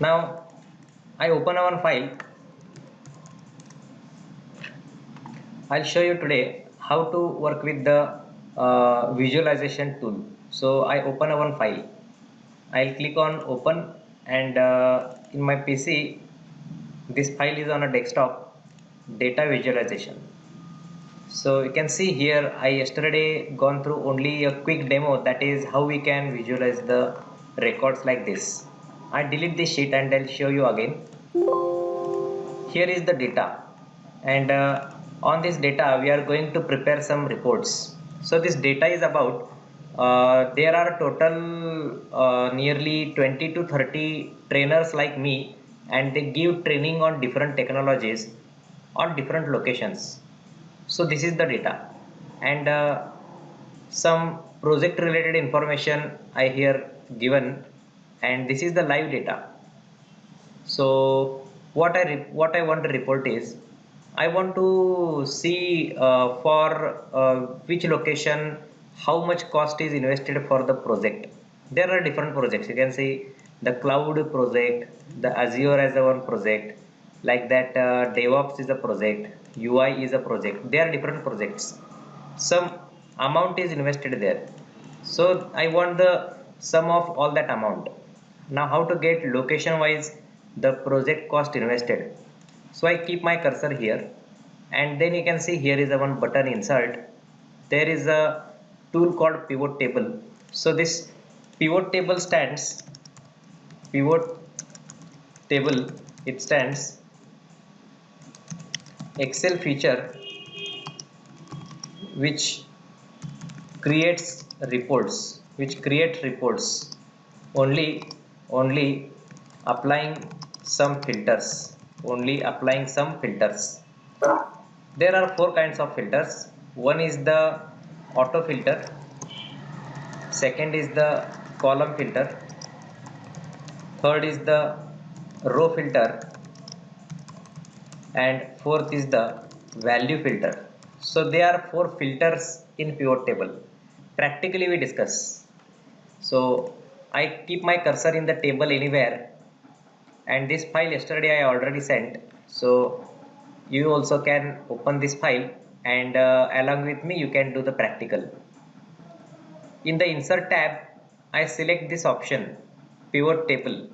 Now I open one file. I'll show you today how to work with the visualization tool. So I open one file. I'll click on open, and in my PC this file is on a desktop, data visualization. So you can see here I yesterday gone through only a quick demo, that is how we can visualize the records like this. I delete this sheet and I'll show you again. Here is the data, and on this data we are going to prepare some reports. So this data is about there are total nearly 20 to 30 trainers like me, and they give training on different technologies on different locations. So this is the data, and some project related information I here given, and this is the live data. So what I want to report is I want to see for which location how much cost is invested for the project. There are different projects. You can see the cloud project, the Azure as a one project, like that DevOps is a project, UI is a project. There are different projects. Some amount is invested there. So I want the sum of all that amount. Now how to get location wise the project cost invested? So I keep my cursor here, and then you can see here is a one button insert. There is a tool called pivot table. So this pivot table stands pivot table, it stands Excel feature which creates reports only applying some filters, there are four kinds of filters. One is the auto filter, second is the column filter, third is the row filter, and fourth is the value filter. So there are four filters in pivot table. Practically we discuss. So I keep my cursor in the table anywhere, and this file yesterday I already sent. So you also can open this file, and along with me you can do the practical. In the insert tab I select this option pivot table,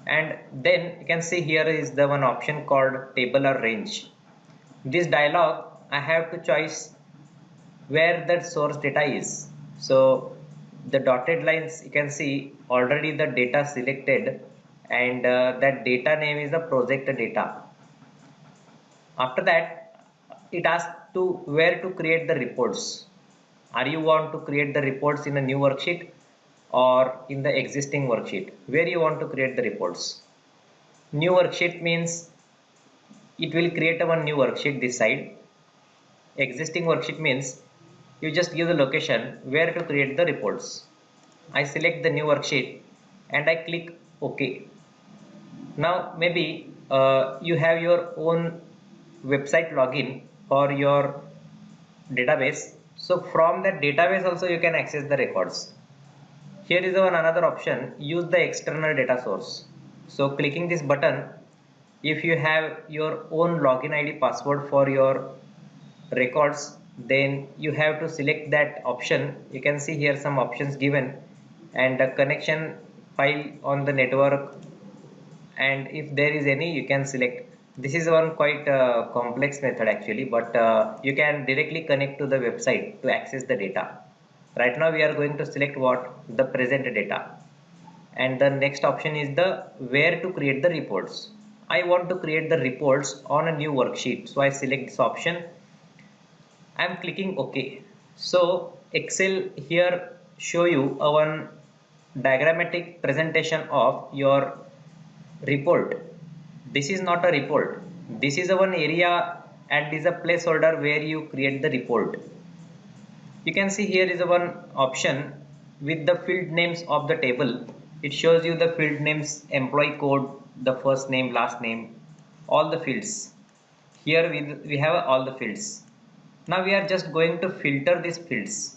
and then you can see here is the one option called table or range. This dialog I have to choose where that source data is. So the dotted lines you can see already the data selected, and that data name is the project data. After that it asks to where to create the reports. Are you want to create the reports in a new worksheet or in the existing worksheet? Where you want to create the reports? New worksheet means it will create a one new worksheet this side. Existing worksheet means you just give the location where to create the reports. I select the new worksheet and I click OK. Now maybe you have your own website login for your database. So from that database also you can access the records. Here is one another option, use the external data source. So clicking this button, if you have your own login ID password for your records, then you have to select that option. You can see here some options given, and the connection file on the network, and if there is any you can select. This is one quite complex method actually, but you can directly connect to the website to access the data. Right now we are going to select what the present data, and the next option is the where to create the reports. I want to create the reports on a new worksheet, so I select this option. I am clicking OK. So Excel here show you a one diagrammatic presentation of your report. This is not a report. This is a one area and is a placeholder where you create the report. You can see here is a one option with the field names of the table. It shows you the field names, employee code, the first name, last name, all the fields. Here we have all the fields. Now we are just going to filter these fields.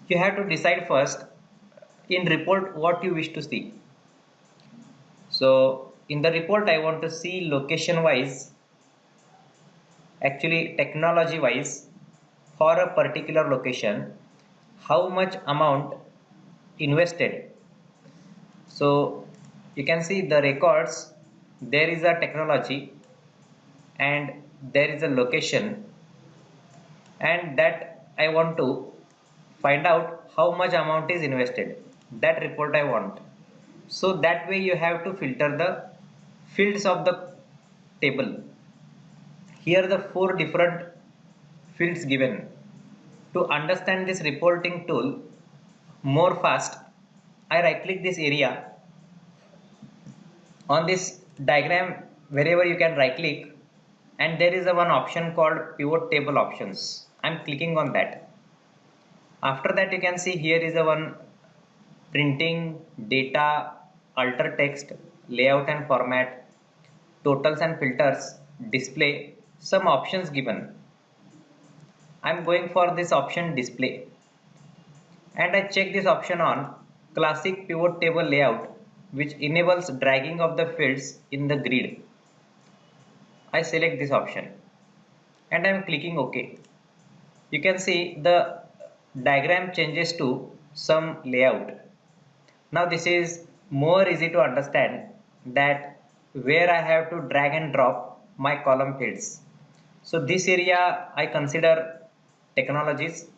You have to decide first in report what you wish to see. So in the report I want to see location wise, actually technology wise, for a particular location how much amount invested. So you can see the records, there is a technology and there is a location, and that I want to find out how much amount is invested. That report I want. So that way you have to filter the fields of the table. Here the four different fields given. To understand this reporting tool more fast, I right click this area. On this diagram, wherever you can right click, and there is a one option called pivot table options. I'm clicking on that. After that you can see here is a one printing, data, alter text, layout and format, totals and filters, display, some options given. I'm going for this option display and I check this option on classic pivot table layout, which enables dragging of the fields in the grid. I select this option and I'm clicking OK. You can see the diagram changes to some layout. Now this is more easy to understand that where I have to drag and drop my column fields. So this area I consider technologies,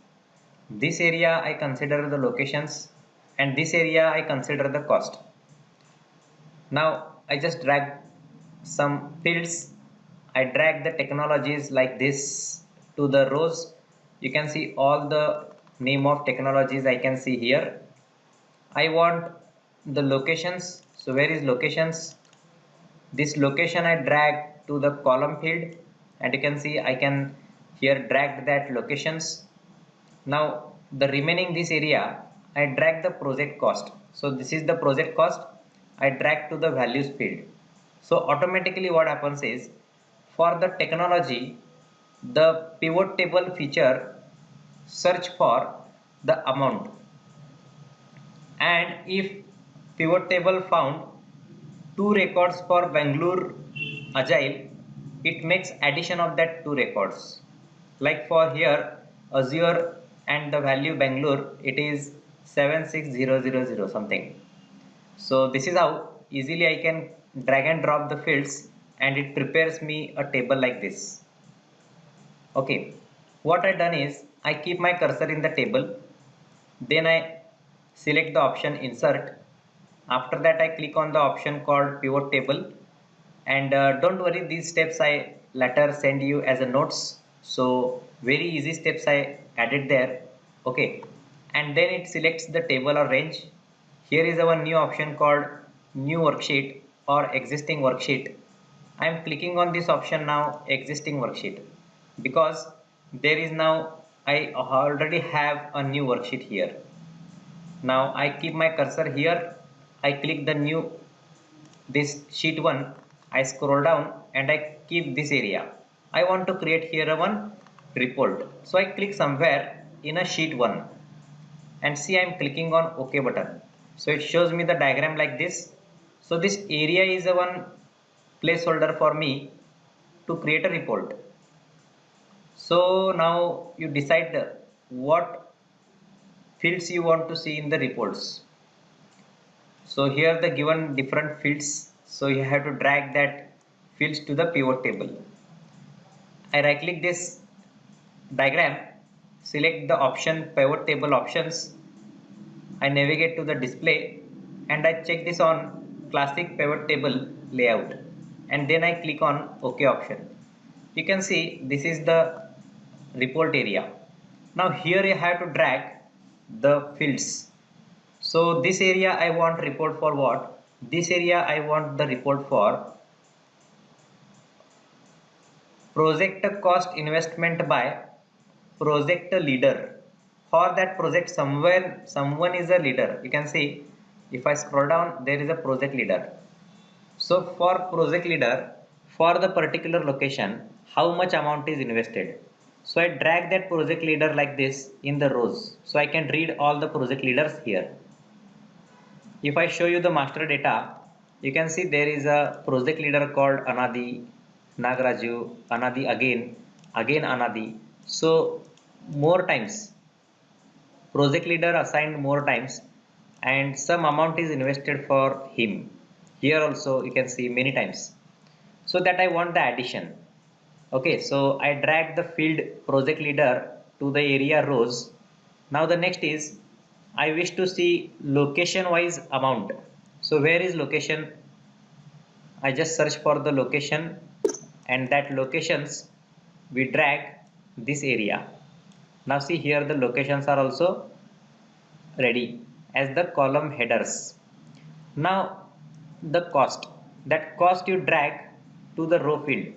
this area I consider the locations, and this area I consider the cost. Now I just drag some fields. I drag the technologies like this to the rows. You can see all the name of technologies I can see here. I want the locations. So where is locations? This location I drag to the column field, and you can see I can here drag that locations. Now the remaining this area I drag the project cost. So this is the project cost. I drag to the values field. So automatically what happens is, for the technology, the pivot table feature search for the amount, and if pivot table found two records for Bangalore Agile, it makes addition of that two records. Like for here Azure and the value Bangalore, it is 76000 something. So this is how easily I can drag and drop the fields and it prepares me a table like this. Okay, what I done is I keep my cursor in the table, then I select the option insert. After that I click on the option called pivot table, and don't worry, these steps I later send you as a notes. So very easy steps I added there. Okay, and then it selects the table or range. Here is our new option called new worksheet or existing worksheet. I am clicking on this option now, existing worksheet, because there is now I already have a new worksheet here. Now I keep my cursor here, I click the new this sheet 1, I scroll down and I keep this area. I want to create here a one report. So I click somewhere in a sheet 1 and see I'm clicking on OK button. So it shows me the diagram like this. So this area is a one placeholder for me to create a report. So now you decide what fields you want to see in the reports. So here the given different fields, so you have to drag that fields to the pivot table. I right click this diagram, select the option pivot table options, I navigate to the display and I check this on classic pivot table layout, and then I click on OK option. You can see this is the report area. Now here you have to drag the fields. So this area I want report for what? This area I want the report for project cost investment by project leader. For that project somewhere someone is a leader. You can see if I scroll down there is a project leader. So for project leader, for the particular location, how much amount is invested? So I drag that project leader like this in the rows. So I can read all the project leaders here. If I show you the master data, You can see there is a project leader called Anadi, Nagaraju, Anadi again Anadi. So more times, project leader assigned more times, and some amount is invested for him. Here also you can see many times. So that I want the addition. Okay, so I drag the field project leader to the area rows. Now the next is I wish to see location wise amount. So where is location? I just search for the location, and that locations we drag this area. Now see here the locations are also ready as the column headers. Now the cost, that cost you drag to the row field,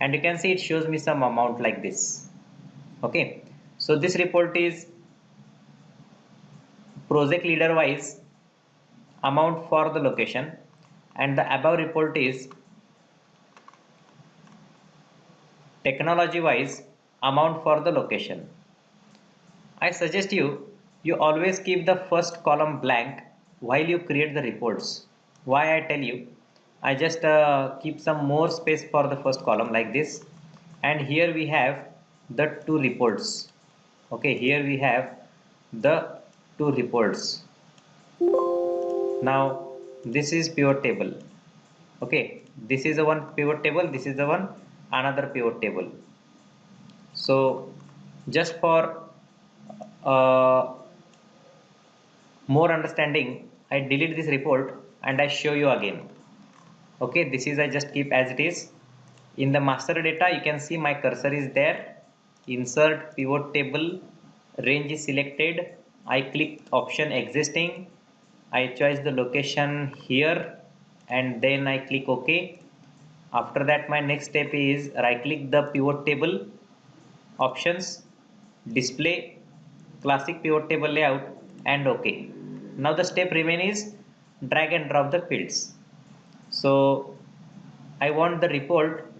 and you can see it shows me some amount like this. Okay, so this report is project leader wise amount for the location, and the above report is technology wise amount for the location. I suggest you always keep the first column blank while you create the reports. Why I tell you, I just keep some more space for the first column like this, and here we have the two reports. Okay, here we have the two reports. Now this is pivot table. Okay, this is the one pivot table, this is the one another pivot table. So just for uh, more understanding, I delete this report and I show you again. Okay, this is I just keep as it is. In the master data, you can see my cursor is there. Insert pivot table, range is selected. I click option existing. I choose the location here and then I click OK. After that, my next step is right click the pivot table options, display, classic pivot table layout, and OK. Now the step remain is drag and drop the fields. So I want the report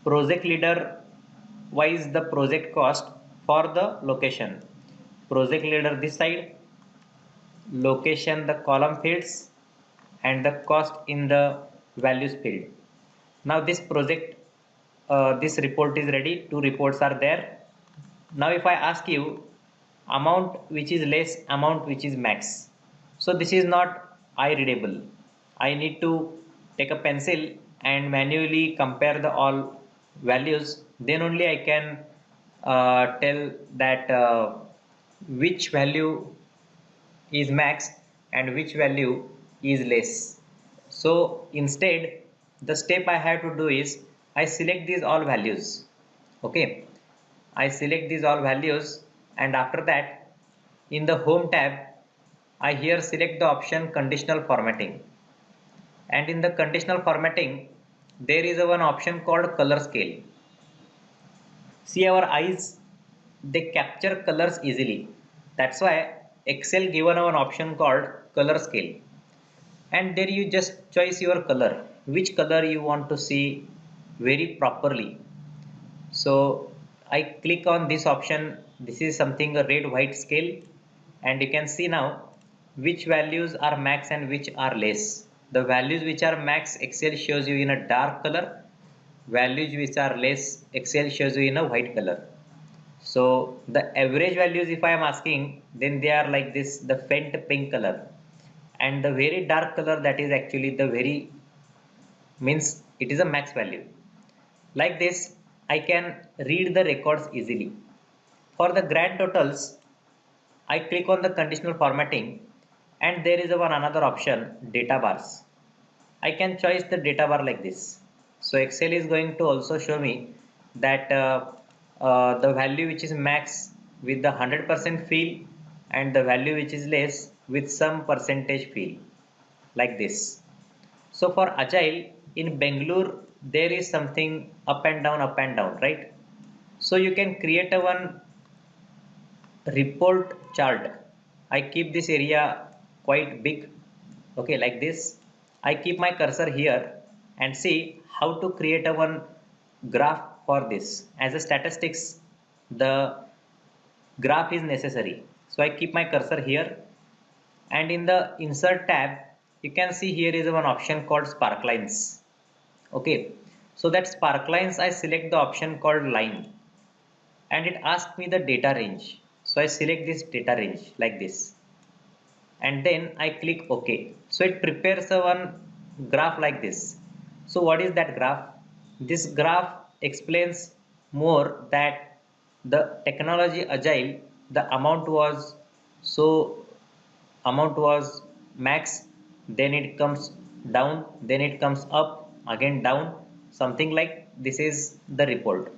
project leader wise the project cost for the location. Project leader this side, location the column fields, and the cost in the values field. Now this project, this report is ready. Two reports are there. Now if I ask you amount which is less, amount which is max. So this is not eye readable. I need to take a pencil and manually compare the all values. Then only I can tell that which value is max and which value is less. So instead, the step I have to do is I select these all values. Okay, I select these all values, and after that in the home tab I here select the option conditional formatting, and in the conditional formatting there is a one option called color scale. See our eyes, they capture colors easily. That's why Excel given an option called color scale, and there you just choose your color, which color you want to see very properly. So I click on this option. This is something a red white scale, and you can see now which values are max and which are less. The values which are max, Excel shows you in a dark color. Values which are less, Excel shows you in a white color. So the average values if I am asking, then they are like this, the faint pink color, and the very dark color, that is actually the very, means it is a max value. Like this, I can read the records easily. For the grand totals, I click on the conditional formatting, and there is one another option, data bars. I can choose the data bar like this. So Excel is going to also show me that the value which is max with the 100% fill, and the value which is less with some percentage fill, like this. So for Agile in Bangalore, there is something up and down, right? So you can create a one report chart. I keep this area quite big. Okay, like this. I keep my cursor here and see how to create a one graph for this. As a statistics, the graph is necessary. So I keep my cursor here, and in the insert tab you can see here is one option called sparklines. Okay, so that sparklines I select the option called line, and it asks me the data range. So I select this data range like this, and then I click OK. So it prepares a one graph like this. So what is that graph? This graph explains more that the technology agile, the so amount was max, then it comes down, then it comes up, again down, something like this is the report.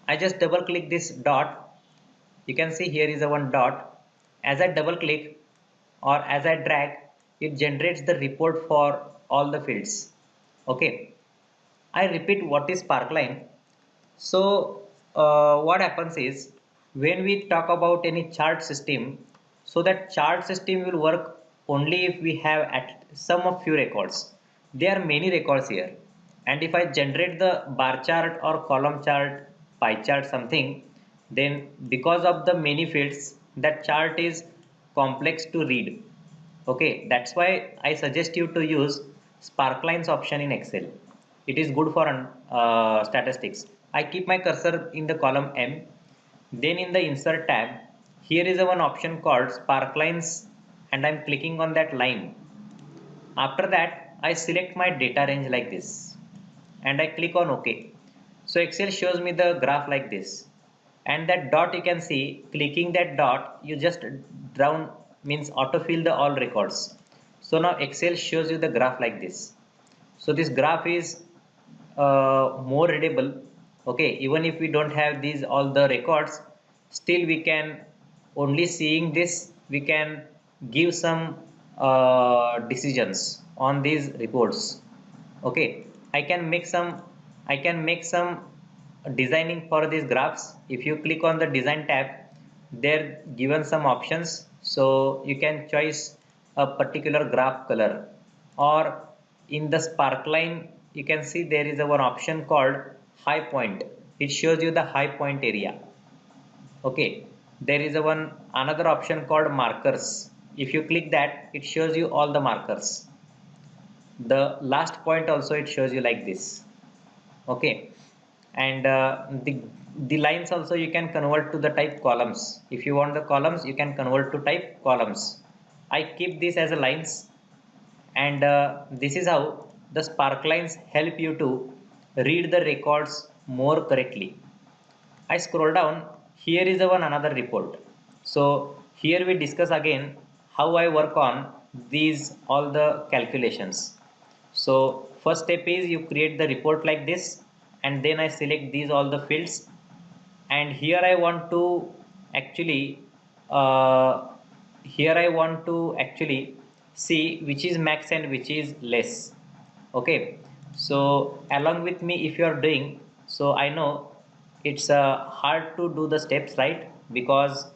I just double click this dot. You can see here is a one dot. As I double click or as I drag, it generates the report for all the fields. Okay, I repeat what is sparkline. So what happens is when we talk about any chart system, so that chart system will work only if we have at some of few records. There are many records here, and if I generate the bar chart or column chart, pie chart something, then because of the many fields, that chart is complex to read. Okay, that's why I suggest you to use sparklines option in Excel. It is good for statistics. I keep my cursor in the column M, then in the insert tab, here is a one option called sparklines, and I'm clicking on that line. After that, I select my data range like this, and I click on OK. So Excel shows me the graph like this, and that dot you can see, clicking that dot, you just down means autofill the all records. So now Excel shows you the graph like this. So this graph is more readable. Okay, even if we don't have these all the records, still we can only seeing this we can give some decisions on these reports. Okay, I can make some designing for these graphs. If you click on the design tab, they're given some options, so you can choose a particular graph color, or in the sparkline you can see there is a one option called high point. It shows you the high point area. Okay, there is a one another option called markers. If you click that, it shows you all the markers. The last point also it shows you like this. Okay, and the lines also you can convert to the type columns. If you want the columns, you can convert to type columns. I keep this as a lines, and this is how the sparklines help you to read the records more correctly. I scroll down, here is the one another report. So here we discuss again how I work on these all the calculations. So first step is you create the report like this, and then I select these all the fields, and here I want to actually uh, see which is max and which is less. Okay, so along with me if you are doing, so I know it's hard to do the steps, right? Because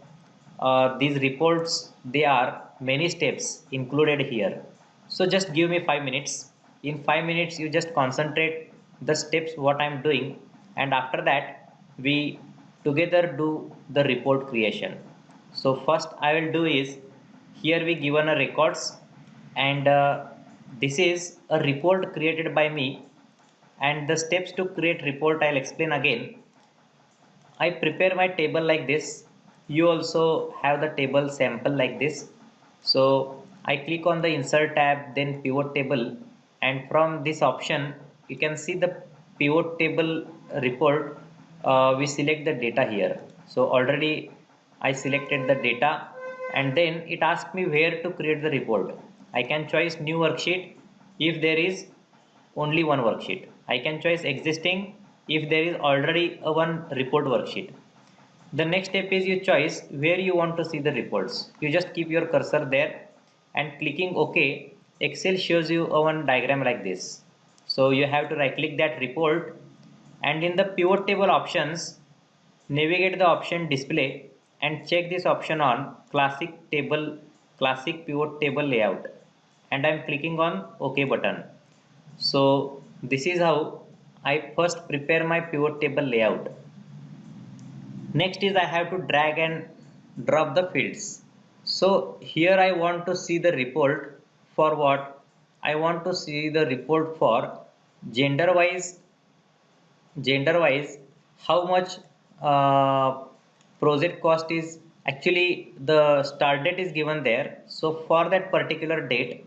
these reports, they are many steps included here. So just give me 5 minutes. In 5 minutes you just concentrate the steps what I'm doing, and after that we together do the report creation. So first I will do is, here we given a records, and this is a report created by me, and the steps to create report I'll explain again. I prepare my table like this. You also have the table sample like this. So I click on the insert tab, then pivot table, and from this option you can see the pivot table report. We select the data here. So already I selected the data, and then it asks me where to create the report. I can choose new worksheet if there is only one worksheet. I can choose existing if there is already a one report worksheet. The next step is you choose where you want to see the reports. You just keep your cursor there and clicking OK. Excel shows you a one diagram like this. So you have to right click that report, and in the pivot table options, navigate the option display and check this option on classic pivot table layout, and I'm clicking on OK button. So this is how I first prepare my pivot table layout. Next is I have to drag and drop the fields. So here I want to see the report for what? I want to see the report for gender wise, how much project cost is. Actually the start date is given there, so for that particular date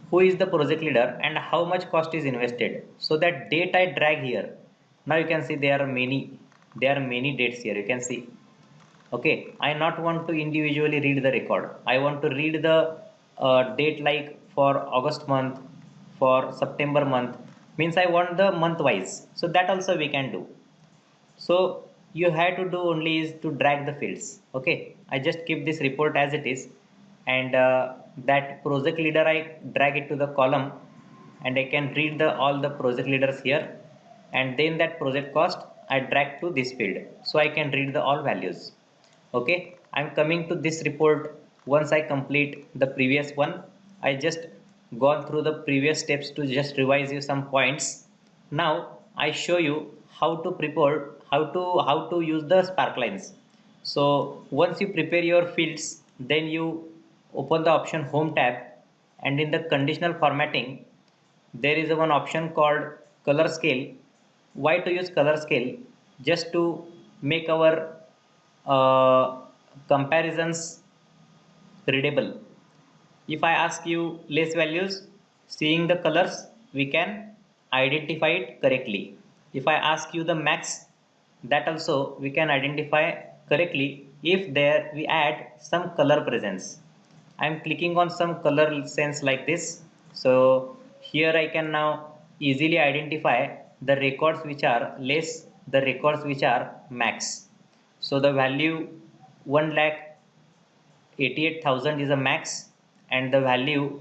who is the project leader and how much cost is invested, so that date I drag here. Now you can see there are many dates here, you can see. Okay, I not want to individually read the record, I want to read the date, like for August month, for September month, means I want the month wise, so that also we can do. So you have to do only is to drag the fields. Okay, I just keep this report as it is, and that project leader I drag it to the column, and I can read the all the project leaders here, and then that project cost I drag to this field, so I can read the all values. Okay, I'm coming to this report. Once I complete the previous one, I just gone through the previous steps to just revise you some points. Now I show you how to prepare, how to use the sparklines. So once you prepare your fields, then you open the option home tab, and in the conditional formatting there is a one option called color scale. Why to use color scale? Just to make our comparisons readable. If I ask you less values, seeing the colors we can identify it correctly. If I ask you the max, that also we can identify correctly if there we add some color presence. I am clicking on some color sense like this. So here I can now easily identify the records which are less, the records which are max. So the value 1 lakh 88,000 is a max, and the value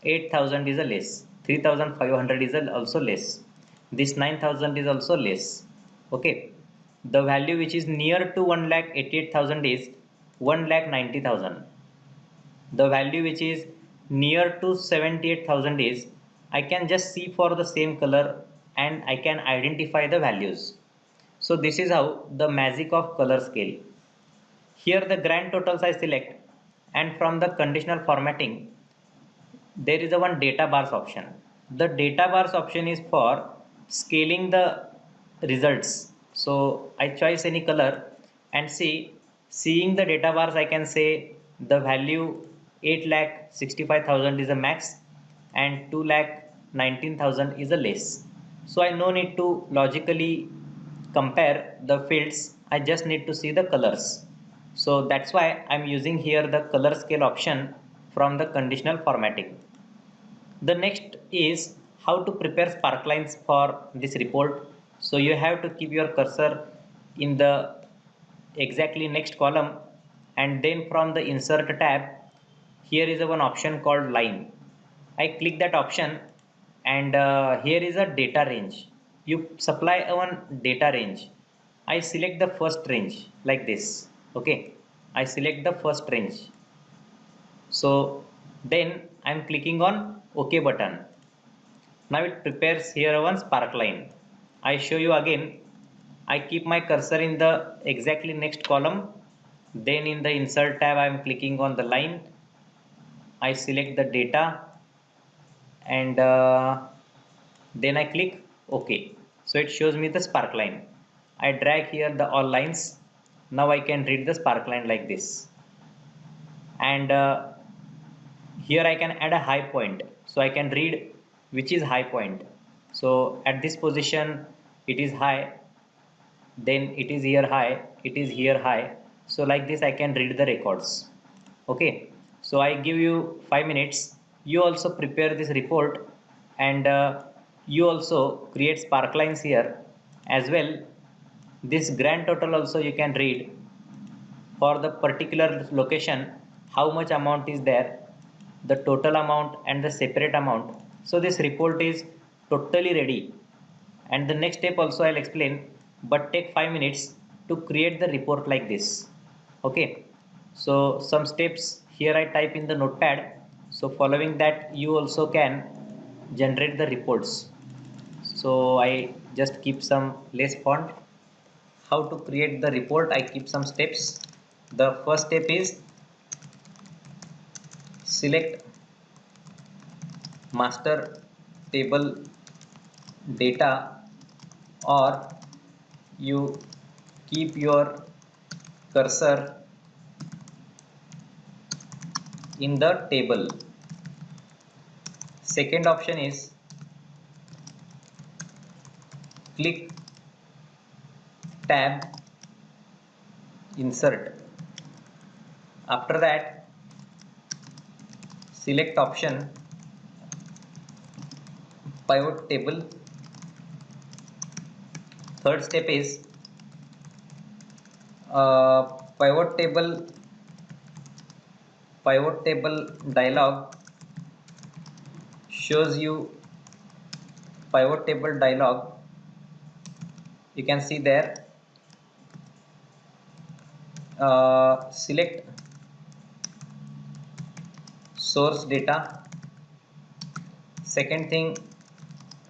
8,000 is a less, 3,500 is also less, this 9,000 is also less. Okay, the value which is near to 1 lakh 88,000 is 1 lakh 90,000. The value which is near to 78,000 is, I can just see for the same color and I can identify the values. So this is how the magic of color scale. Here the grand totals I select, and from the conditional formatting there is a one data bars option. The data bars option is for scaling the results. So I choose any color and see, seeing the data bars I can say the value 8 lakh 65,000 is a max and 2 lakh 19,000 is a less. So I no need to logically compare the fields, I just need to see the colors. So that's why I'm using here the color scale option from the conditional formatting. The next is how to prepare sparklines for this report. So you have to keep your cursor in the exactly next column, and then from the insert tab here is a one option called line. I click that option, and here is a data range. You supply a one data range. I select the first range like this. Okay, I select the first range. So then I'm clicking on OK button. Now it prepares here one sparkline. I show you again. I keep my cursor in the exactly next column. Then in the insert tab I am clicking on the line. I select the data, and then I click OK. So it shows me the sparkline. I drag here the all lines. Now I can read the sparkline like this. And here I can add a high point, so I can read which is high point. So at this position it is high, then it is here high, it is here high. So like this I can read the records. Okay, so I give you 5 minutes. You also prepare this report, and you also create sparklines here as well. This grand total also you can read for the particular location, how much amount is there, the total amount and the separate amount. So this report is totally ready, and the next step also I'll explain, but take 5 minutes to create the report like this. Okay, so some steps here I type in the notepad, so following that you also can generate the reports. So I just keep some less font. How to create the report, I keep some steps. The first step is select master table data, or you keep your cursor in the table. Second option is click tab insert. After that, select option pivot table. Third step is pivot table dialog shows you pivot table dialog. You can see there. Select source data. Second thing,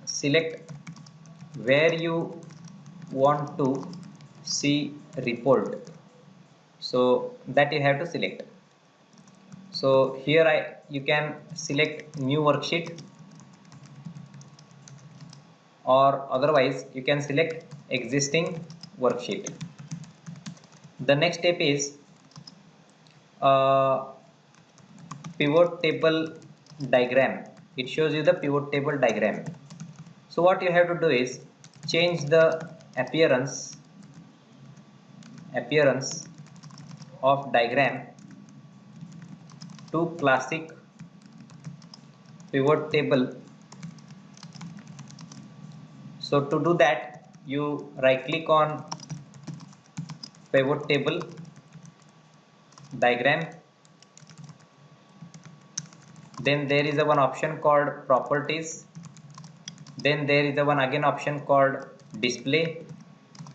select where you want to see report, so that you have to select. So here you can select new worksheet, or otherwise you can select existing worksheet. The next step is uh, pivot table diagram. It shows you the pivot table diagram. So what you have to do is change the appearance of diagram to classic pivot table. So to do that, you right click on pivot table diagram, then there is a one option called properties, then there is a one again option called display,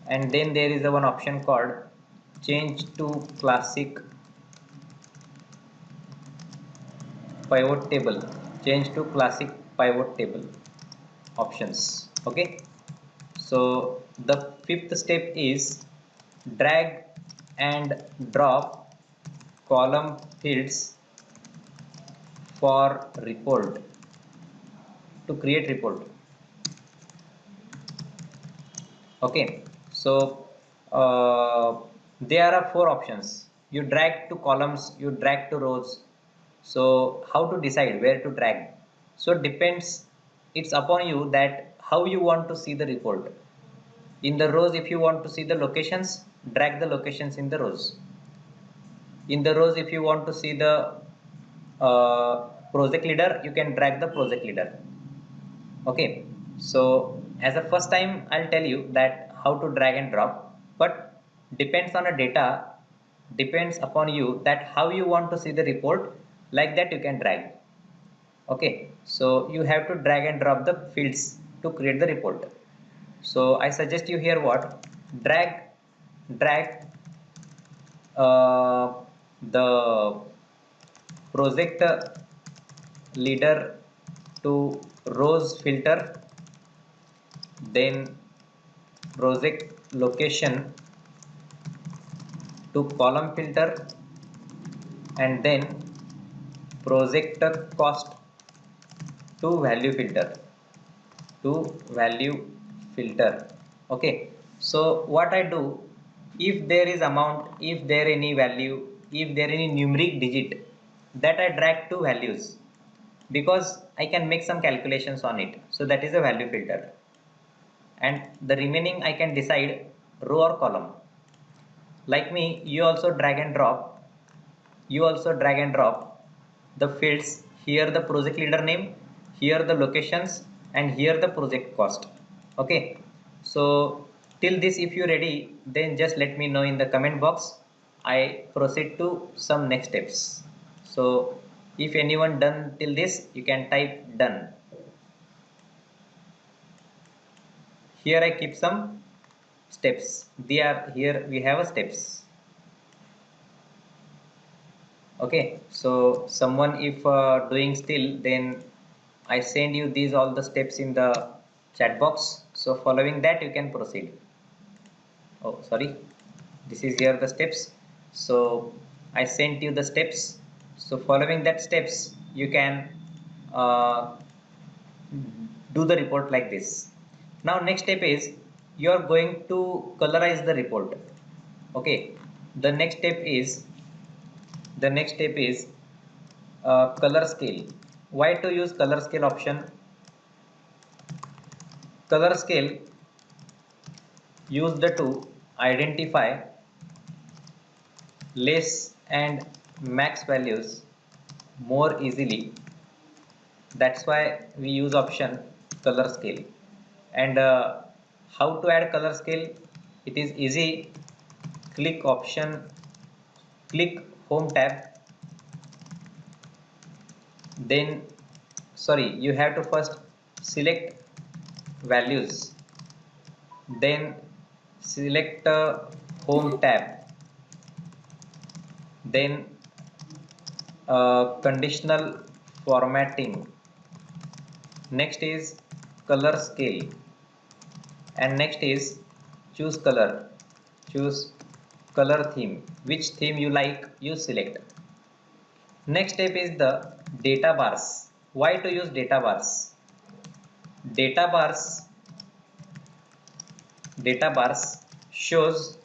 and then there is a one option called change to classic pivot table, change to classic pivot table options. Okay, so the fifth step is drag and drop column fields for report, to create report. Okay, so there are four options. You drag to columns, you drag to rows. So how to decide where to drag? So depends, it's upon you that how you want to see the report. In the rows, if you want to see the locations, drag the locations in the rows. In the rows, if you want to see the project leader, you can drag the project leader. Okay, so as a first time I'll tell you that how to drag and drop, but depends on a data, depends upon you that how you want to see the report, like that you can drag. Okay, so you have to drag and drop the fields to create the report. So I suggest you here what, drag uh, the project leader to rows filter, then project location to column filter, and then project cost to value filter, to value filter. Okay, so what I do, if there is amount, if there any value, if there any numeric digit, that I drag to values, because I can make some calculations on it, so that is a value filter. And the remaining I can decide row or column. Like me, you also drag and drop, the fields, here the project leader name, here the locations, and here the project cost. Okay, so till this if you ready, then just let me know in the comment box. I proceed to some next steps. So if anyone done till this, you can type done. Here I keep some steps, they are here, we have a steps. Okay, so someone if doing still, then I send you these all the steps in the chat box, so following that you can proceed. Oh sorry, this is here the steps, so I sent you the steps, so following that steps you can uh, do the report like this. Now next step is you are going to colorize the report. Okay, the next step is color scale. Why to use color scale option? Color scale use the to identify less and max values more easily. That's why we use option color scale. And how to add color scale? It is easy. Click option, click home tab, then you have to first select values, then select home tab, then conditional formatting, next is color scale, and next is choose color, choose color theme. Which theme you like, you select. Next step is the data bars. Why to use data bars? Data bars shows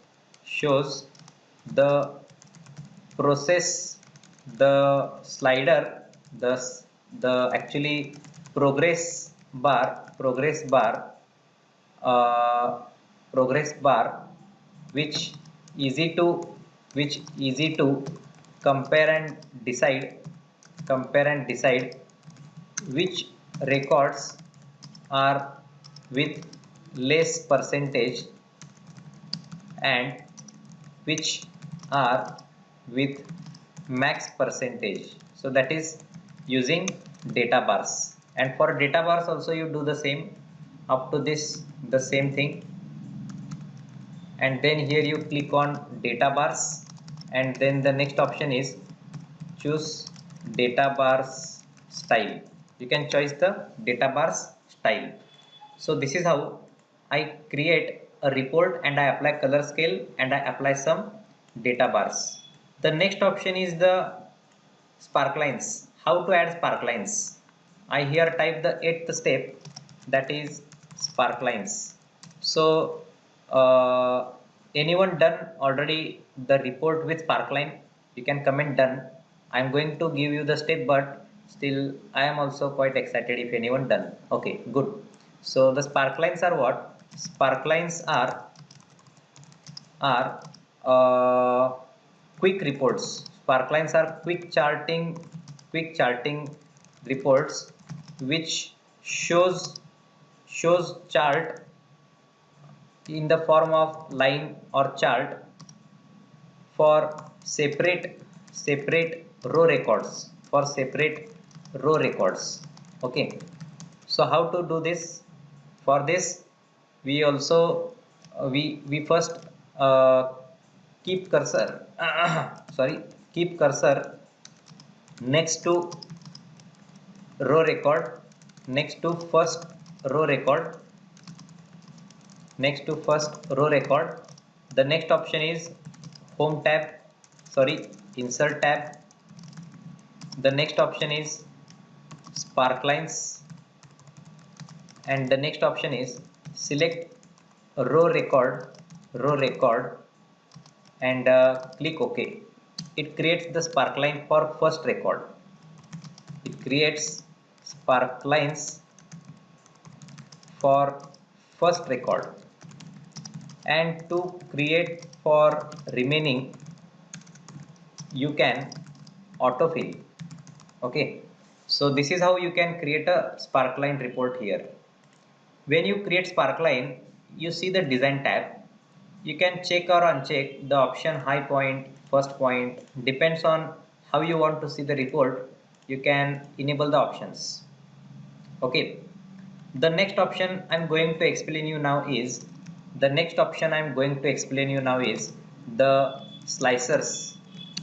the process, the slider, the actually progress bar, uh, progress bar, which easy to compare and decide which records are with less percentage and which are with max percentage. So that is using data bars. And for data bars also you do the same, up to this the same thing, and then here you click on data bars, and then the next option is choose data bars style. You can choose the data bars style. So this is how I create a report, and I apply color scale, and I apply some data bars. The next option is the sparklines. How to add sparklines? I here type the 8th step, that is sparklines. So anyone done already the report with sparkline? You can comment done. I'm going to give you the step, but still I am also quite excited if anyone done. Okay, good. So the sparklines are what? Sparklines are quick reports. Sparklines are quick charting reports which shows chart in the form of line or chart for separate row records, okay. So how to do this? For this we also we first uh, keep cursor sorry keep cursor next to row record, next to first row record, next to first row record. The next option is home tab, insert tab. The next option is sparklines, and the next option is select row record, and click OK. It creates the sparkline for first record. It creates sparklines for first record, and to create for remaining you can autofill. Okay, so this is how you can create a sparkline report here. When you create sparkline, you see the design tab. You can check or uncheck the option high point, first point, depends on how you want to see the report. You can enable the options. Okay, the next option I'm going to explain you now is the slicers.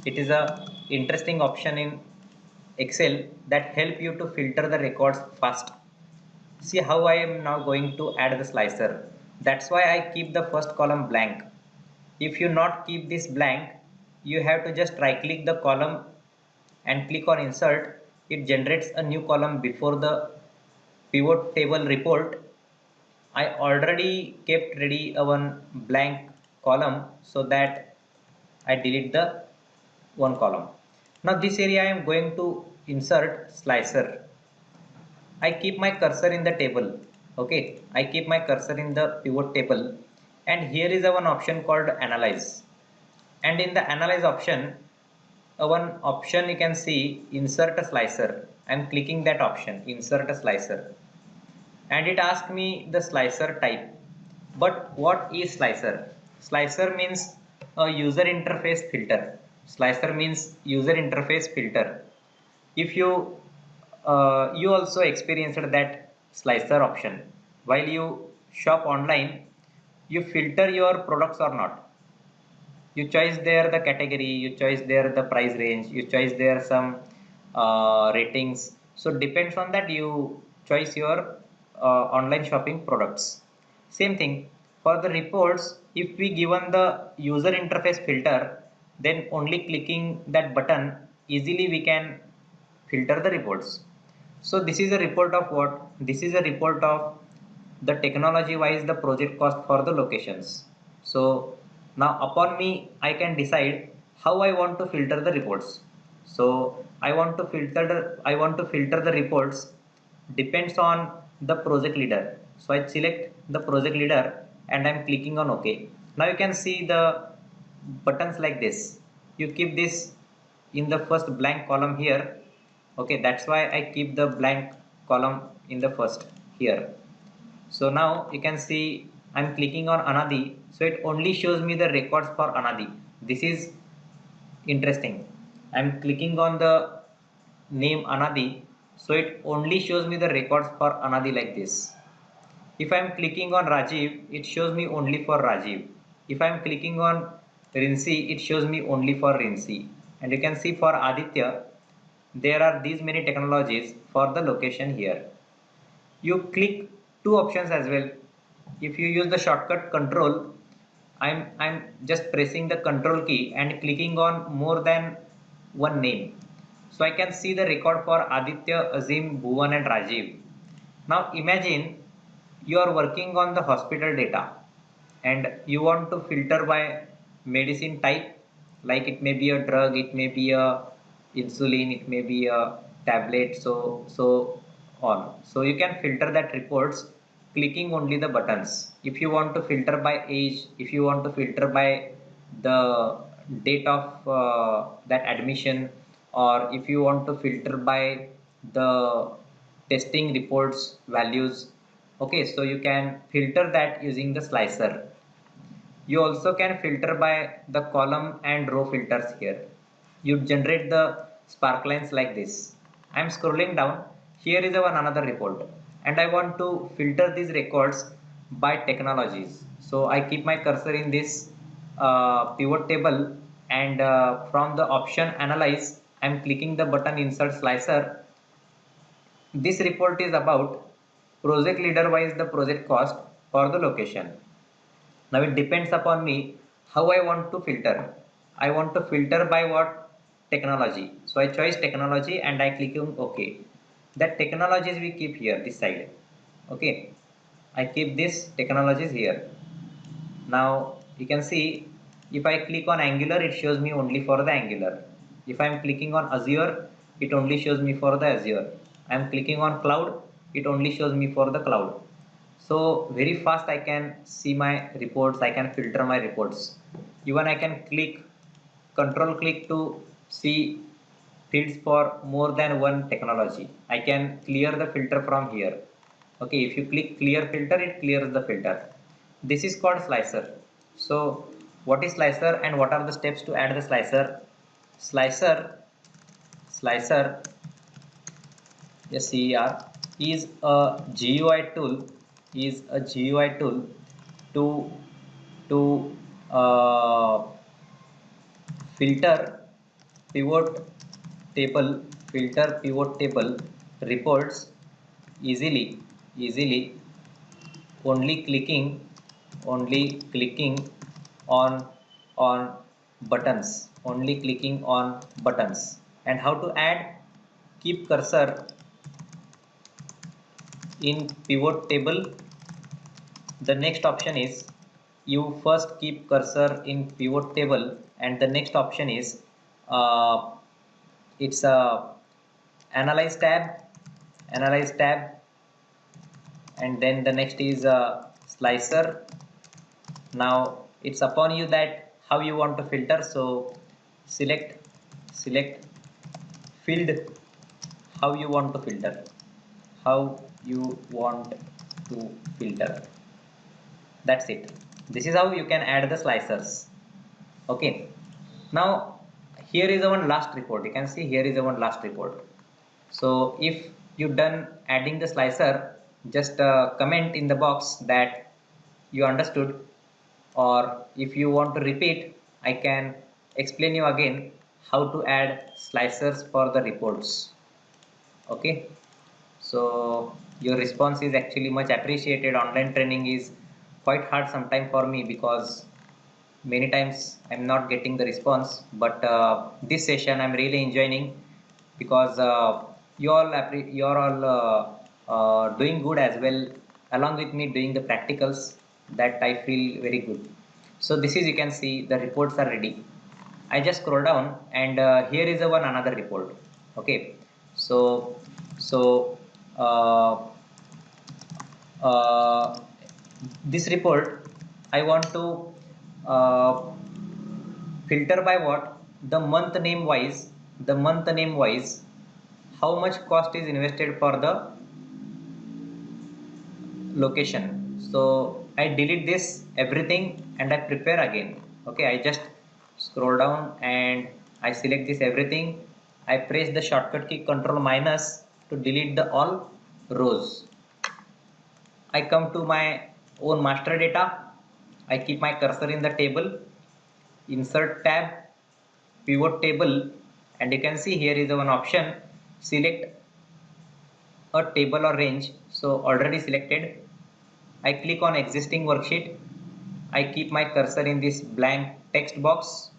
It is a interesting option in Excel that help you to filter the records fast. See how I am now going to add the slicer. That's why I keep the first column blank. If you not keep this blank, you have to just right click the column and click on insert. It generates a new column before the pivot table report, I already kept ready a one blank column so that I delete the one column. Now this area I am going to insert slicer. I keep my cursor in the table. Okay, I keep my cursor in the pivot table, and here is a one option called analyze. And in the analyze option, one option you can see insert a slicer. I am clicking that option, insert a slicer, and it asks me the slicer type. But what is slicer? Slicer means a user interface filter. Slicer means user interface filter. If you also experienced that slicer option while you shop online, you filter your products or not. You choose there the category, you choose there the price range, you choose there some ratings. So depends on that you choose your online shopping products. Same thing for the reports. If we given the user interface filter, then only clicking that button easily we can filter the reports. So this is a report of what? This is a report of the technology wise the project cost for the locations. So now upon me I can decide how I want to filter the reports. So I want to filter the reports depends on the project leader. So I select the project leader and I'm clicking on OK. Now you can see the buttons like this. You keep this in the first blank column here. Okay, that's why I keep the blank column in the first here. So now you can see I'm clicking on Anadi, so it only shows me the records for Anadi. This is interesting. I'm clicking on the name Anadi, so it only shows me the records for Anadi like this. If I'm clicking on Rajiv, it shows me only for Rajiv. If I'm clicking on Rinsi, it shows me only for Rinsi. And you can see for Aditya there are these many technologies for the location here. You click two options as well. If you use the shortcut control, I'm just pressing the control key and clicking on more than one name, so I can see the record for Aditya, Azim, Bhuvan and Rajiv. Now imagine you are working on the hospital data and you want to filter by medicine type, like it may be a drug, it may be a insulin, it may be a tablet, so on. So you can filter that reports clicking only the buttons. If you want to filter by age, if you want to filter by the date of that admission, or if you want to filter by the testing reports values. Okay, so you can filter that using the slicer. You also can filter by the column and row filters here. You generate the sparklines like this. I am scrolling down. Here is one another report, and I want to filter these records by technologies. So I keep my cursor in this pivot table, and from the option analyze, I am clicking the button insert slicer. This report is about project leader wise the project cost for the location. Now it depends upon me how I want to filter. I want to filter by what? Technology. So I choose technology and I click on OK. That technologies we keep here this side. Okay, I keep this technologies here. Now you can see if I click on Angular, it shows me only for the Angular. If I am clicking on Azure, it only shows me for the Azure. I am clicking on cloud, it only shows me for the cloud. So very fast I can see my reports, I can filter my reports. Even I can control click to see fields for more than one technology. I can clear the filter from here. Okay, if you click clear filter, it clears the filter. This is called slicer. So what is slicer and what are the steps to add the slicer? Slicer SCER is a GUI tool, to to filter pivot pivot table reports easily only clicking only clicking on buttons, and how to add? Keep cursor in pivot table, the next option is you first keep cursor in pivot table, and the next option is uh, it's a analyze tab, and then the next is slicer. Now it's upon you that how you want to filter. So select field, how you want to filter, how you want to filter. That's it. This is how you can add the slicers. Okay, now here is our last report. You can see here is our last report. So if you done adding the slicer, just comment in the box that you understood, or if you want to repeat, I can explain you again how to add slicers for the reports. Okay, so your response is actually much appreciated. Online training is quite hard sometime for me because many times I'm not getting the response, but this session I'm really enjoying because you're all doing good as well, along with me doing the practicals. That I feel very good. So this is, you can see the reports are ready. I just scroll down, and here is a one another report. Okay, so so uh, uh, this report I want to uh, filter by what, the month name wise, how much cost is invested for the location. So I delete this everything and I prepare again. Okay, I just scroll down and I select this everything. I press the shortcut key control minus to delete the all rows. I come to my own master data. I keep my cursor in the table, insert tab, pivot table, and you can see here is one option, select a table or range. So already selected. I click on existing worksheet. I keep my cursor in this blank text box.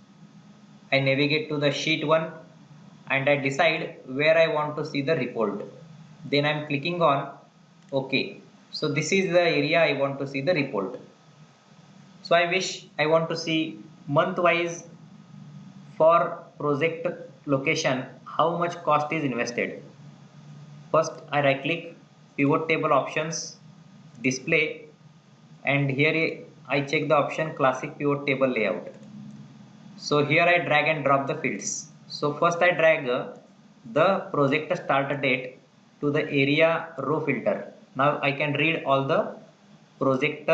I navigate to the sheet 1 and I decide where I want to see the report. Then I'm clicking on OK. So this is the area I want to see the report. So I want to see month wise for project location how much cost is invested. First I right click, pivot table options, display, and here I check the option classic pivot table layout. So here I drag and drop the fields. So first I drag the project start date to the area row filter. Now I can read all the project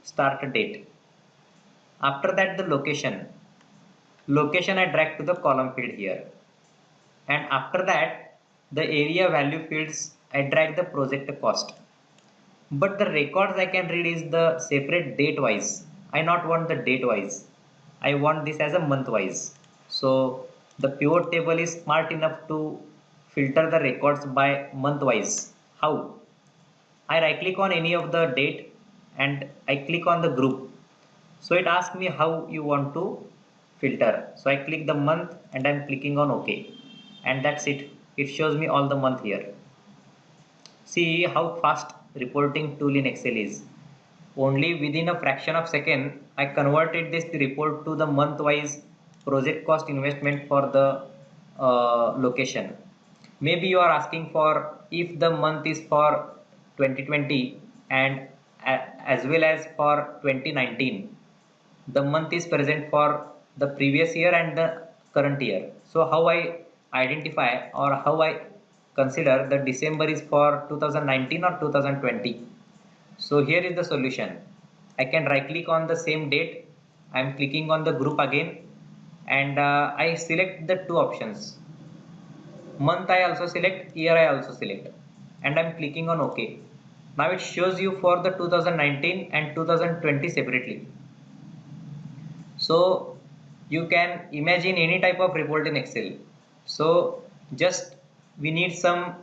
start date. After that the location I drag to the column field here. And after that the area value fields I drag the project cost. But the records I can read is the separate date wise. I not want the date wise. I want this as a month wise. So the pivot table is smart enough to filter the records by month wise. How? I right click on any of the date and I click on the group. So it asks me how you want to filter. So I click the month and I'm clicking on OK. And that's it. It shows me all the month here. See how fast reporting tool in Excel is. Only within a fraction of second, I converted this report to the month-wise project cost investment for the location. Maybe you are asking for if the month is for 2020 and as well as for 2019. The month is present for the previous year and the current year. So how I identify or how I consider the December is for 2019 or 2020. So here is the solution. I can right click on the same date. I am clicking on the group again and I select the two options. Month I also select, year I also select, and I am clicking on OK. Now it shows you for the 2019 and 2020 separately. So you can imagine any type of report in Excel. So just we need some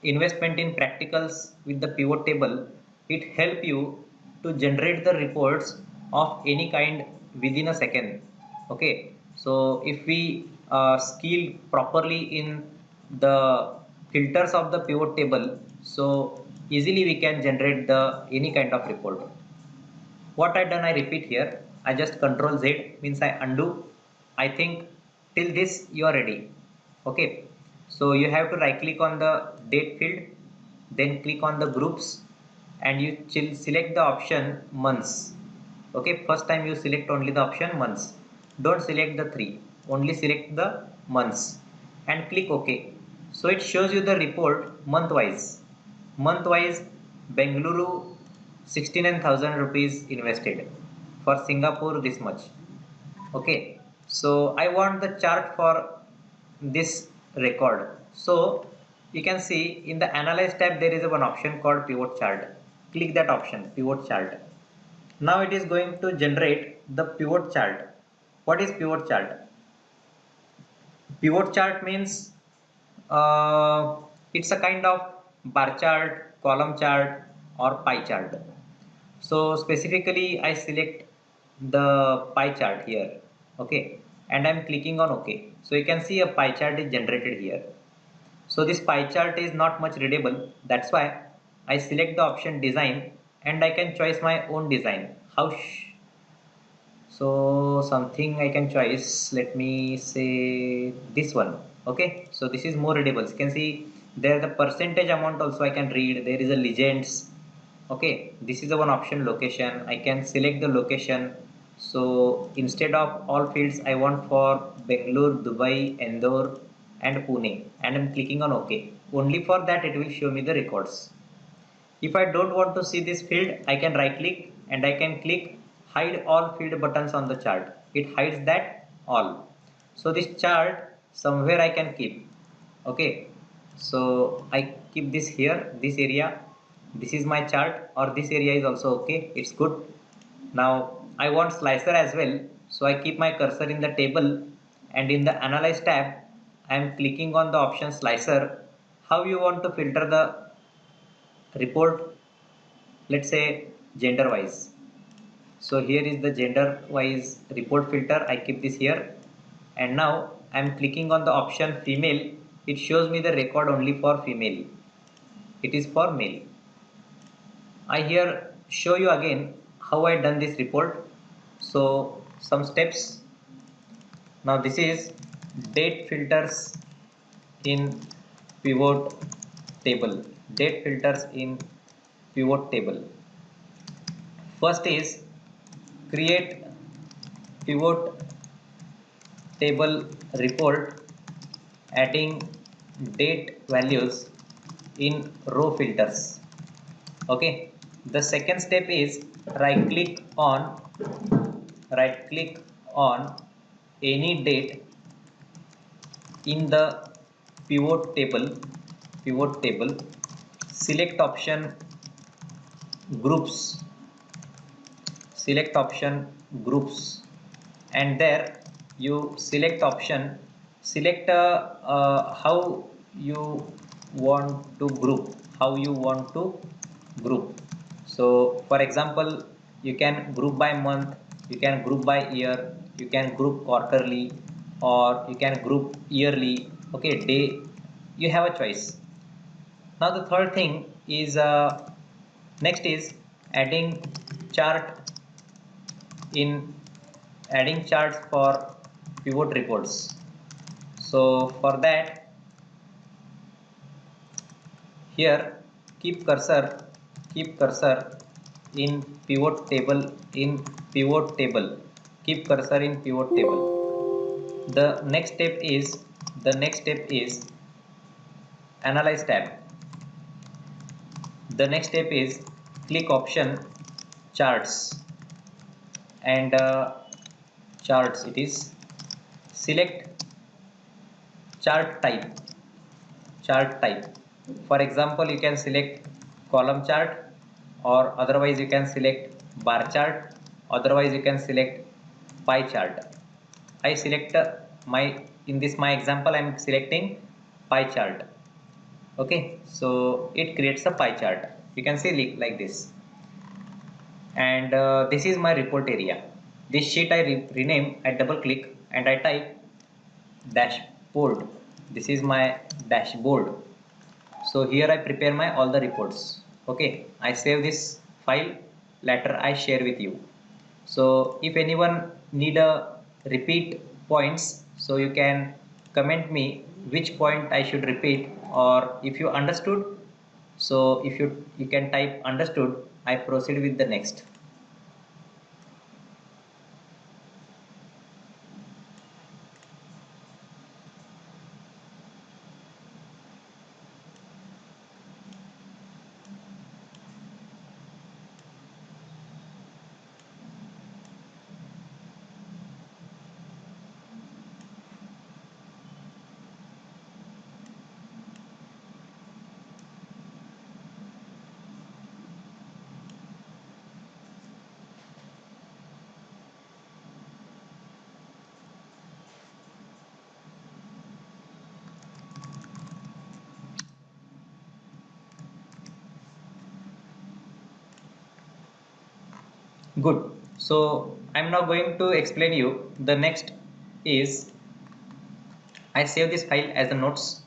investment in practicals with the pivot table. It help you to generate the reports of any kind within a second. Okay, so if we skill properly in the filters of the pivot table, so easily we can generate the any kind of report. What I done, I repeat here. I just control Z, means I undo. I think till this you are ready. Okay, so you have to right click on the date field, then click on the groups, and you select the option months. Okay, first time you select only the option months, don't select the three, only select the months and click OK. So it shows you the report month wise. Month wise, Bengaluru 69,000 rupees invested, for Singapore this much. Okay, so I want the chart for this record. So you can see in the analyze tab there is a one option called pivot chart. Click that option, pivot chart. Now it is going to generate the pivot chart. What is pivot chart? Pivot chart means it's a kind of bar chart, column chart, or pie chart. So specifically I select the pie chart here. Okay, and I'm clicking on OK. So you can see a pie chart is generated here. So this pie chart is not much readable, that's why I select the option design, and I can choose my own design. So something I can choose, let me say this one. Okay, so this is more readable. You can see there the percentage amount also I can read. There is a legends. Okay, this is the one option location. I can select the location. So instead of all fields I want for Bangalore, Dubai, Indore and Pune, and I'm clicking on OK. Only for that it will show me the records. If I don't want to see this field, I can right click and I can click hide all field buttons on the chart. It hides that all. So this chart somewhere I can keep. Okay, so I keep this here, this area. This is my chart, or this area is also okay, it's good. Now I want slicer as well, so I keep my cursor in the table, and in the analyze tab I am clicking on the option slicer. How you want to filter the report? Let's say gender wise. So here is the gender wise report filter. I keep this here, and now I'm clicking on the option female. It shows me the record only for female. It is for male. I here show you again how I done this report. So some steps. Now this is date filters in pivot table. Date filters in pivot table. First is create pivot table report adding date values in row filters. Okay, the second step is right click on any date in the pivot table, select option groups, and there you select how you want to group. So for example, you can group by month, you can group by year, you can group quarterly, or you can group yearly. Okay, day, you have a choice. Now the third thing is next is adding chart in adding charts for pivot reports. So for that, here keep cursor in pivot table. Keep cursor in pivot table. The next step is analyze tab. The next step is click option charts, and charts, it is select chart type. For example, you can select column chart, or otherwise you can select bar chart, otherwise you can select pie chart. I select in this my example I am selecting pie chart. Okay, so it creates a pie chart. You can see like this, and this is my report area. This sheet I rename. I double click and I type dashboard. This is my dashboard. So here I prepare my all the reports. Okay, I save this file, later I share with you. So if anyone need a repeat points, so you can comment me which point I should repeat, or if you understood, so if you can type understood, I proceed with the next. Good. So I'm now going to explain you. The next is I save this file as the notes.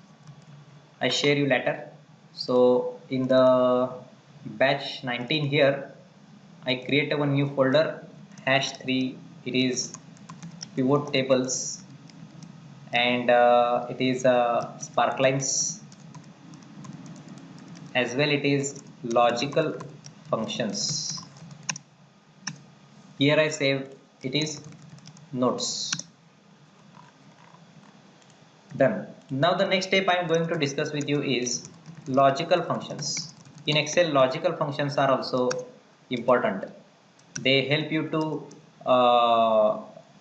I share you later. So in the batch 19 here, I create a one new folder #3. It is pivot tables, and it is sparklines, as well it is logical functions. Here I save it is notes. Done. Now the next step I am going to discuss with you is logical functions. In Excel, logical functions are also important. They help you to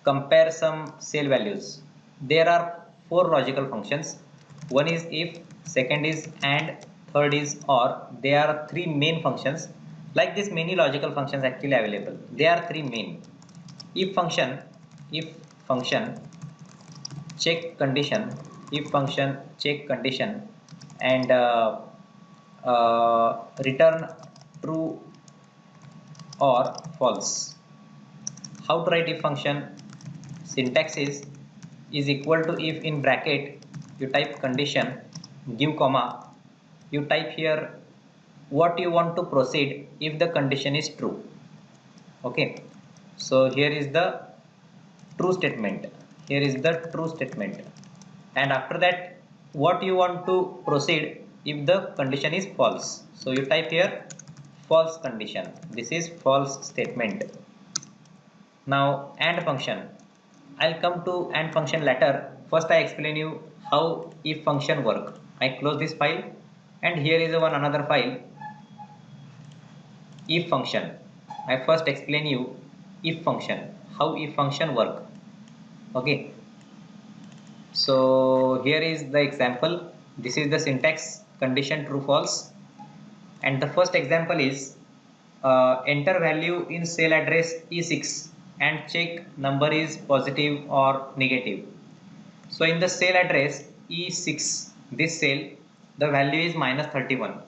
compare some cell values. There are four logical functions. One is if, second is and, third is or. There are three main functions. Like this, many logical functions actually available. There are three main. If function, if function, check condition, if function, check condition, and return true or false. How to write if function? Syntax is equal to if in bracket you type condition, give comma, you type here what you want to proceed if the condition is true. Okay, so here is the true statement, here is the true statement, and after that what you want to proceed if the condition is false, so you type here false condition. This is false statement. Now AND function, I'll come to AND function later. First I explain you how if function work. I close this file, and here is one another file, if function. I first explain you if function, how if function work. Okay, so here is the example. This is the syntax, condition true false, and the first example is enter value in cell address E6 and check number is positive or negative. So in the cell address E6, this cell, the value is -31.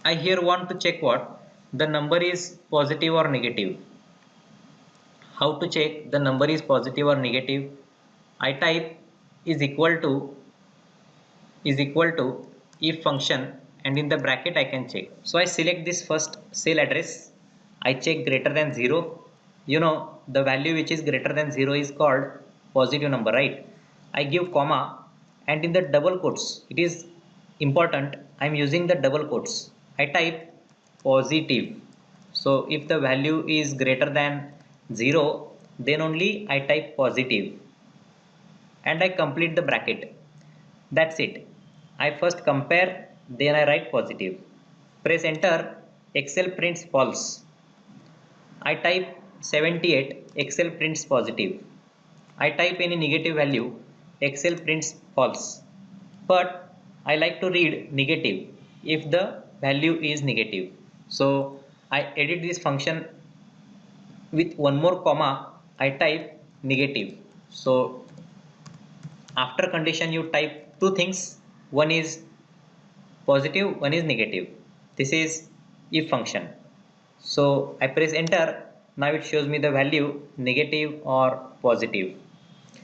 I here want to check what the number is positive or negative. How to check the number is positive or negative? I type is equal to if function, and in the bracket I can check. So I select this first cell address. I check greater than 0. You know the value which is greater than 0 is called positive number, right? I give comma, and in the double quotes, it is important, I am using the double quotes. I type positive. So if the value is greater than 0, then only I type positive, and I complete the bracket. That's it. I first compare, then I write positive. Press enter, Excel prints false. I type 78, Excel prints positive. I type any negative value, Excel prints false. But I like to read negative if the value is negative. So I edit this function with one more comma, I type negative. So after condition you type two things, one is positive, one is negative. This is if function. So I press enter, now it shows me the value negative or positive.